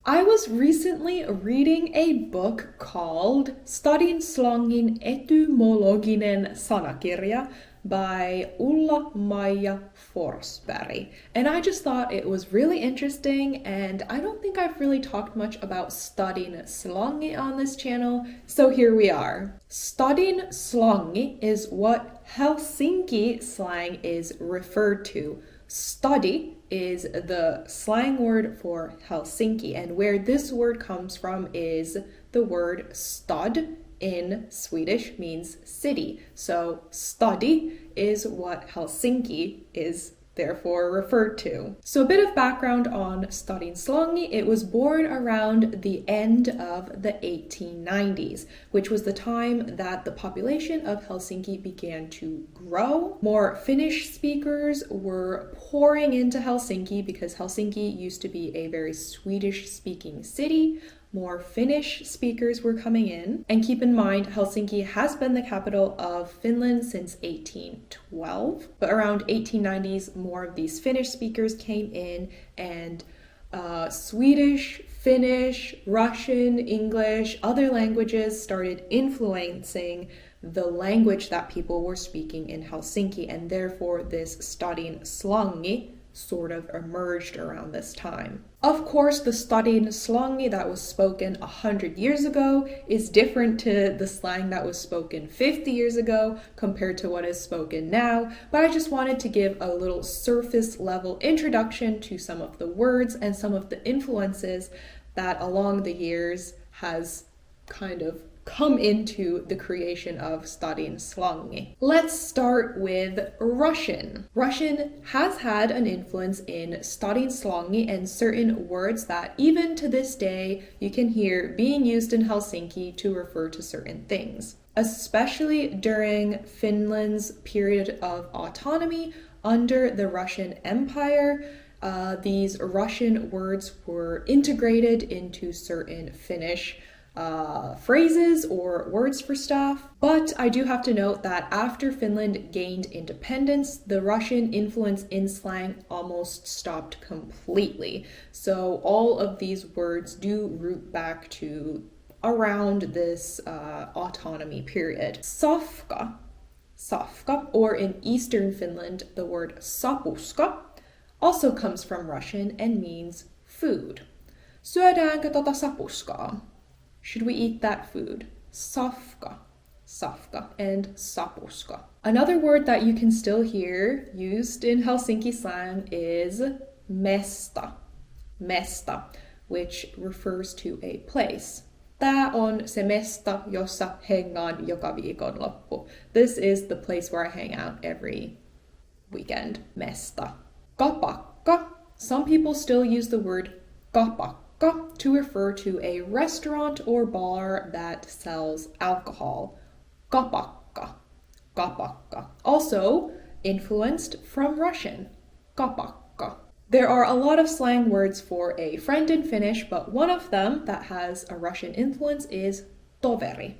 I was recently reading a book called Stadin Slangin etymologinen sanakirja by Ulla-Maija Forsberg. And I just thought it was really interesting, and I don't think I've really talked much about Stadin Slangi on this channel, so here we are. Stadin Slangi is what Helsinki slang is referred to. Stadi is the slang word for Helsinki, and where this word comes from is the word stad in Swedish means city. So stadi is what Helsinki is therefore referred to. So a bit of background on Stadin Slangi. It was born around the end of the 1890s, which was the time that the population of Helsinki began to grow. More Finnish speakers were pouring into Helsinki because Helsinki used to be a very Swedish-speaking city. More Finnish speakers were coming in. And keep in mind, Helsinki has been the capital of Finland since 1812. But around 1890s, more of these Finnish speakers came in, and Swedish, Finnish, Russian, English, other languages started influencing the language that people were speaking in Helsinki, and therefore this Stadin Slangi sort of emerged around this time. Of course, the Stadin Slangi that was spoken 100 years ago is different to the slang that was spoken 50 years ago compared to what is spoken now, but I just wanted to give a little surface level introduction to some of the words and some of the influences that along the years has kind of come into the creation of Stadin Slangi. Let's start with Russian. Russian has had an influence in Stadin Slangi and certain words that even to this day you can hear being used in Helsinki to refer to certain things. Especially during Finland's period of autonomy under the Russian Empire, these Russian words were integrated into certain Finnish phrases or words for stuff. But I do have to note that after Finland gained independence, the Russian influence in slang almost stopped completely. So all of these words do root back to around this autonomy period. Safka, or in Eastern Finland, the word sapuska also comes from Russian and means food. Syödäänkö tota sapuskaa? Should we eat that food? Safka, and sapuska. Another word that you can still hear used in Helsinki slang is mesta, which refers to a place. Tää on se mesta, jossa hengaan joka viikonloppu. This is the place where I hang out every weekend. Mesta. Kapakka. Some people still use the word kapakka to refer to a restaurant or bar that sells alcohol. Kapakka. Also influenced from Russian. Kapakka. There are a lot of slang words for a friend in Finnish, but one of them that has a Russian influence is toveri.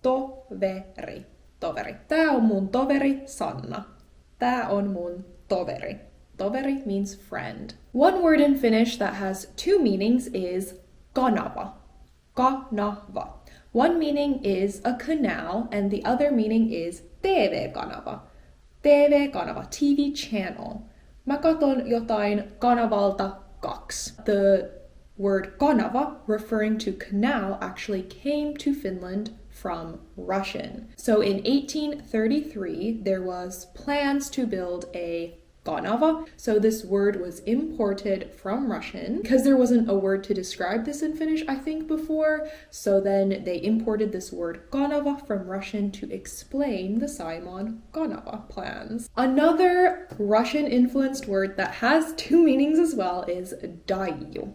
Toveri. Tää on mun toveri Sanna. Tää on mun toveri. Toveri means friend. One word in Finnish that has two meanings is kanava. Kanava. One meaning is a canal and the other meaning is TV-kanava. TV-kanava, TV channel. Mä katon jotain kanavalta 2. The word kanava, referring to canal, actually came to Finland from Russian. So in 1833, there was plans to build a kanava. So this word was imported from Russian because there wasn't a word to describe this in Finnish, I think, before. So then they imported this word kanava from Russian to explain the Saimaan kanava plans. Another Russian influenced word that has two meanings as well is daiju.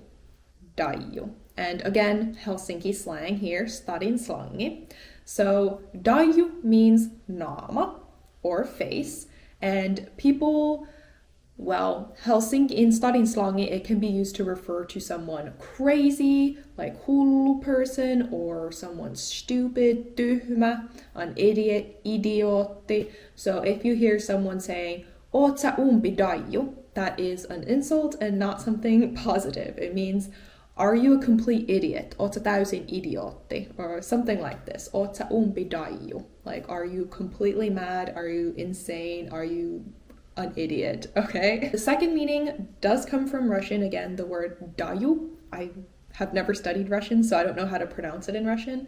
Daiju. And again, Helsinki slang here, Stadin Slangi. So daiju means naama or face, and people, well, Helsinki in Stadin Slangi, it can be used to refer to someone crazy, like hullu person, or someone stupid, tyhmä, an idiot, idiootti. So if you hear someone saying, oot sä umpi daiju, that is an insult and not something positive. It means, are you a complete idiot? Oot sä täysin idiootti? Or something like this. Oot sä umpidaju? Like, are you completely mad? Are you insane? Are you an idiot? Okay. The second meaning does come from Russian. Again, the word daju. I have never studied Russian, so I don't know how to pronounce it in Russian,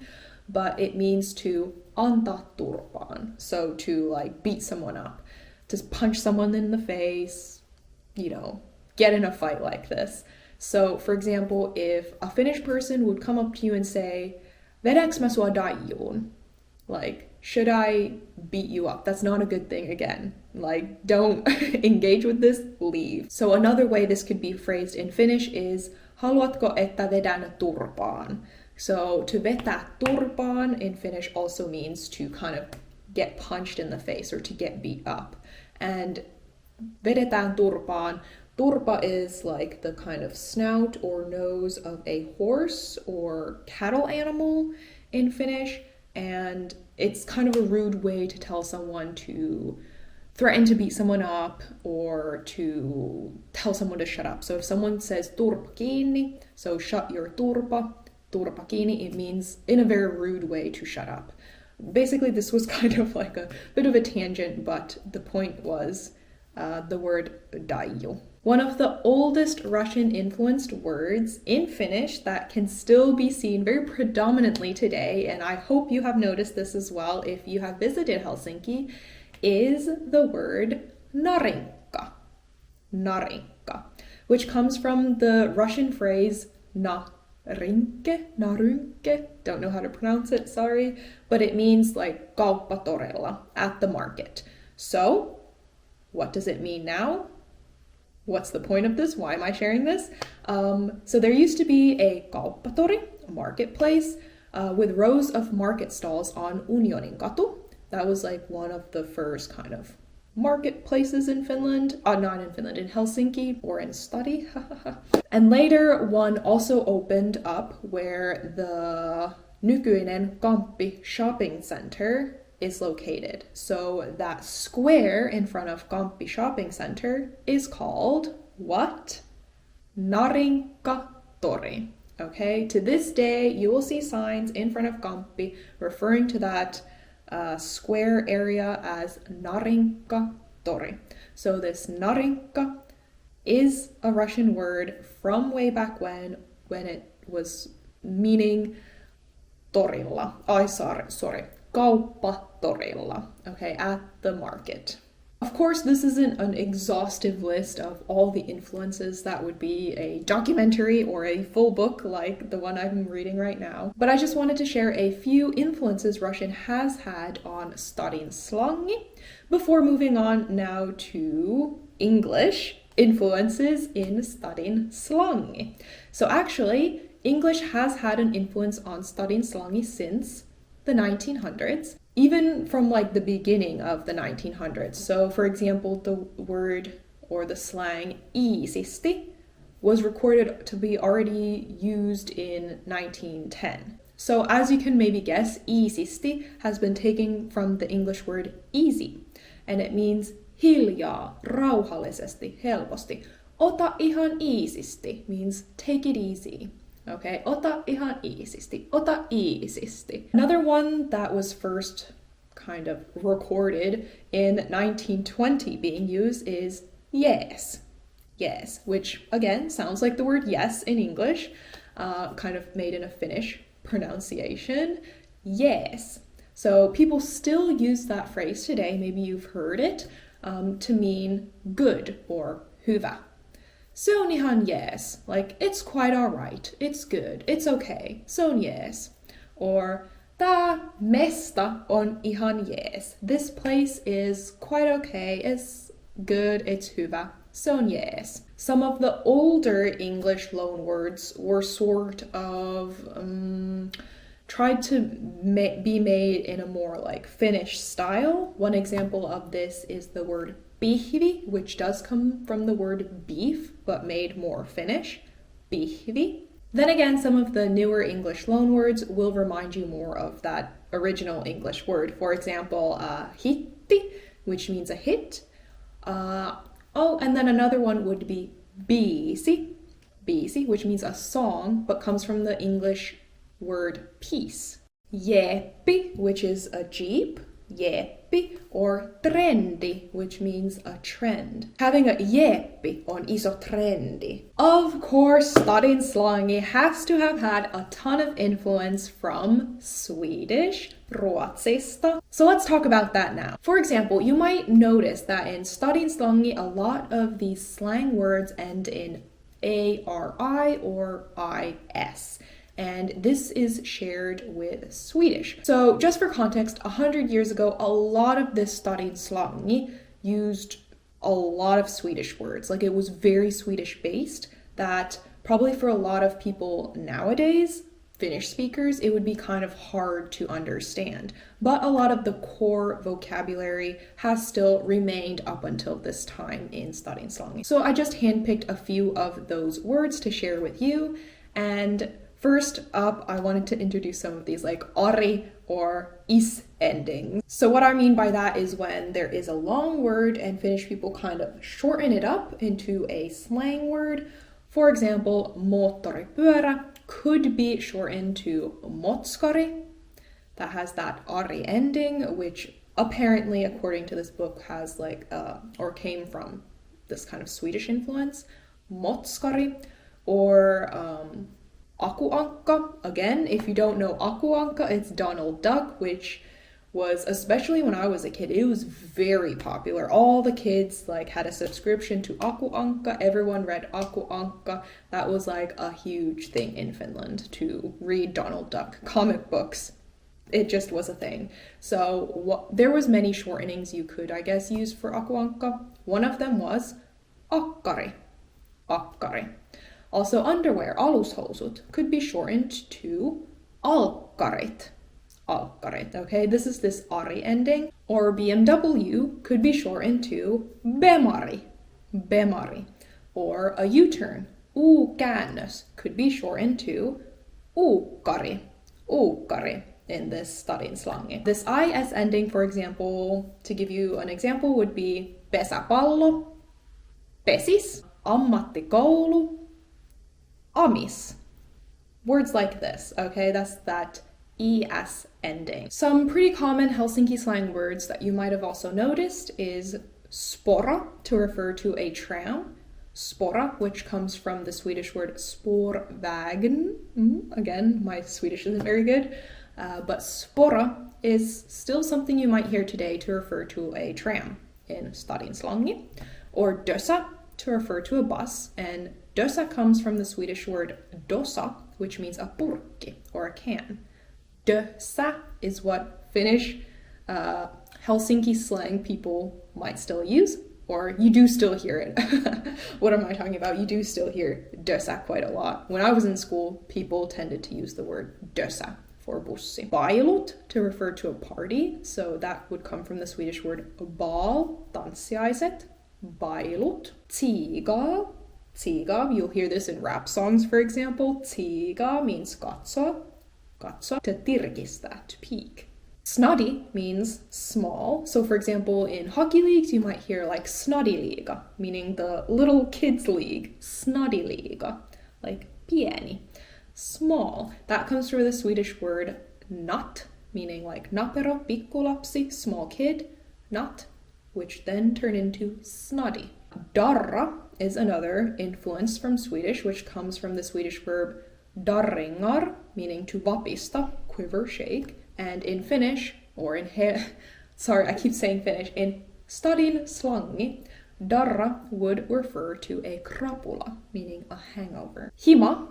but it means to antaa turpaan. So to like beat someone up, to punch someone in the face, get in a fight like this. So for example, if a Finnish person would come up to you and say, vedäks mä sua dajuun? Like, should I beat you up? That's not a good thing again. Like, don't engage with this, leave. So another way this could be phrased in Finnish is, haluatko että vedän turpaan? So to vetää turpaan in Finnish also means to kind of get punched in the face or to get beat up. And vedetään turpaan, turpa is like the kind of snout or nose of a horse or cattle animal in Finnish. And it's kind of a rude way to tell someone to threaten to beat someone up or to tell someone to shut up. So if someone says turpa kiinni, so shut your turpa kiinni, it means in a very rude way to shut up. Basically, this was kind of like a bit of a tangent, but the point was the word daju. One of the oldest Russian-influenced words in Finnish that can still be seen very predominantly today, and I hope you have noticed this as well if you have visited Helsinki, is the word narinkka. Narinkka, which comes from the Russian phrase narynke, don't know how to pronounce it, sorry, but it means like kauppatorilla, at the market. So, what does it mean now? What's the point of this? Why am I sharing this? So there used to be a kauppatori, a marketplace, with rows of market stalls on Unioninkatu. That was like one of the first kind of marketplaces in Finland, not in Finland, in Helsinki or in Stadi. And later one also opened up where the nykyinen Kamppi shopping center is located. So that square in front of Kamppi shopping center is called what? Narinkkatori. Okay, to this day you will see signs in front of Kamppi referring to that square area as Narinkkatori. So this Narinkka is a Russian word from way back when it was meaning torilla. Sorry. Kauppatorilla, okay, at the market. Of course, this isn't an exhaustive list of all the influences. That would be a documentary or a full book like the one I'm reading right now. But I just wanted to share a few influences Russian has had on Stadin Slangi before moving on now to English influences in Stadin Slangi. So actually, English has had an influence on Stadin Slangi since the 1900s, even from like the beginning of the 1900s. So for example, the word or the slang iisisti was recorded to be already used in 1910. So as you can maybe guess, iisisti has been taken from the English word easy, and it means hiljaa, rauhallisesti, helposti. Ota ihan iisisti means take it easy. Okay, ota ihan iisisti, ota iisisti. Another one that was first kind of recorded in 1920 being used is yes. Yes, which again sounds like the word yes in English, kind of made in a Finnish pronunciation. Yes. So people still use that phrase today, maybe you've heard it, to mean good or hyvä. Se on ihan jees, like it's quite alright, it's good, it's okay, se on jees. Or tää mesta on ihan jees. This place is quite okay, it's good, it's hyvä, se on jees. Some of the older English loanwords were sort of tried to be made in a more like Finnish style. One example of this is the word pihvi, which does come from the word beef, but made more Finnish. Pihvi. Then again, some of the newer English loanwords will remind you more of that original English word. For example, hitti, which means a hit. And then another one would be biisi. biisi, which means a song, but comes from the English word piece. Jeeppi, which is a jeep, jeeppi, or trendi, which means a trend. Having a jeeppi on iso trendi. Of course, Stadin Slangi has to have had a ton of influence from Swedish, Ruotsista. So let's talk about that now. For example, you might notice that in Stadin Slangi, a lot of these slang words end in ARI or IS. And this is shared with Swedish. So just for context, 100 years ago, a lot of this Stadin Slangi used a lot of Swedish words. Like it was very Swedish based, that probably for a lot of people nowadays, Finnish speakers, it would be kind of hard to understand. But a lot of the core vocabulary has still remained up until this time in Stadin Slangi. So I just handpicked a few of those words to share with you. And first up, I wanted to introduce some of these like ari or is endings. So what I mean by that is when there is a long word and Finnish people kind of shorten it up into a slang word. For example, moottoripyörä could be shortened to motskari. That has that ari ending, which apparently, according to this book, has like or came from this kind of Swedish influence. Motskari, or Akuankka. Again, if you don't know Akuankka, it's Donald Duck, which was, especially when I was a kid, it was very popular. All the kids like had a subscription to Akuankka. Everyone read Akuankka. That was like a huge thing in Finland, to read Donald Duck comic books. It just was a thing. So there was many shortenings you could, I guess, use for Akuankka. One of them was akkari. Akkari. Also underwear, alushousut, could be shortened to alkkarit. Alkkarit, okay? This is this ari ending. Or BMW could be shortened to bemari. Bemari. Or a U-turn, U-käännös, could be shortened to uukkari. Uukkari in this Stadin Slangi. This IS ending, for example, to give you an example, would be pesäpallo, pesis, ammattikoulu, amis. Words like this, okay? That's that ES ending. Some pretty common Helsinki slang words that you might have also noticed is spora, to refer to a tram. Spora, which comes from the Swedish word spårvägen. Again, my Swedish isn't very good. But spora is still something you might hear today to refer to a tram in Stadin Slangi. Or dösa, to refer to a bus. And dösa comes from the Swedish word dosa, which means a purkki, or a can. Dösa is what Finnish Helsinki slang people might still use, or you do still hear it. What am I talking about? You do still hear dösa quite a lot. When I was in school, people tended to use the word dösa for bussi. Bailut, to refer to a party, so that would come from the Swedish word bal, tanssiaiset. Bailut. Tsiga. Tsiga, you'll hear this in rap songs, for example. Tsiga means katso. Katso, to tirkistää, to peek. Snadi means small. So for example, in hockey leagues, you might hear like Snadiliiga, meaning the little kids league. Snadiliiga, like pieni. Small. That comes from the Swedish word nat, meaning like napero, pikkulapsi, small kid, nat, which then turn into snadi. Darra is another influence from Swedish, which comes from the Swedish verb darringar, meaning to vapista, quiver, shake. And in Finnish, or in sorry, I keep saying Finnish, in Stadin Slangi, darra would refer to a krapula, meaning a hangover. Hima,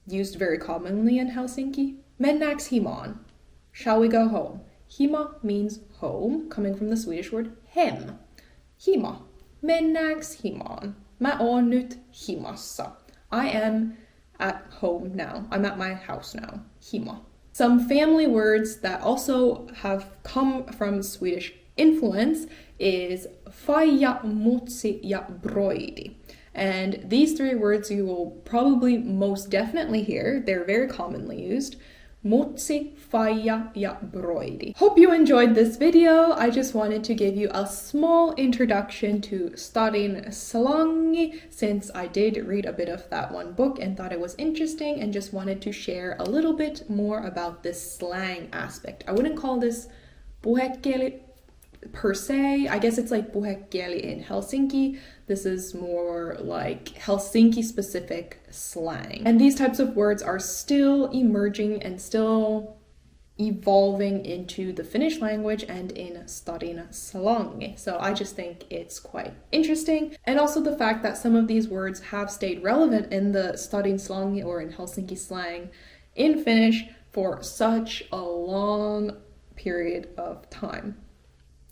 used very commonly in Helsinki. Mennääks himaan? Shall we go home? Hima means home, coming from the Swedish word hem. Hima. Mennääks himaan? Mä oon nyt himassa. I am at home now. I'm at my house now. Hima. Some family words that also have come from Swedish influence is faija, mutsi, ja broidi. And these three words you will probably most definitely hear. They're very commonly used. mutsi, faija ja broidi. Hope you enjoyed this video. I just wanted to give you a small introduction to Stadin Slangi since I did read a bit of that one book and thought it was interesting and just wanted to share a little bit more about this slang aspect. I wouldn't call this puhekieli per se. I guess it's like puhekieli in Helsinki. This is more like Helsinki specific slang. And these types of words are still emerging and still evolving into the Finnish language and in Stadin Slangi. So I just think it's quite interesting. And also the fact that some of these words have stayed relevant in the Stadin Slangi or in Helsinki slang in Finnish for such a long period of time.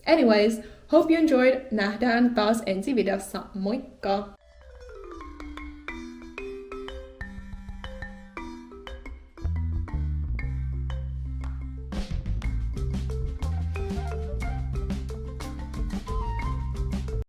Anyways, hope you enjoyed. Nähdään taas ensi videossa. Moikka!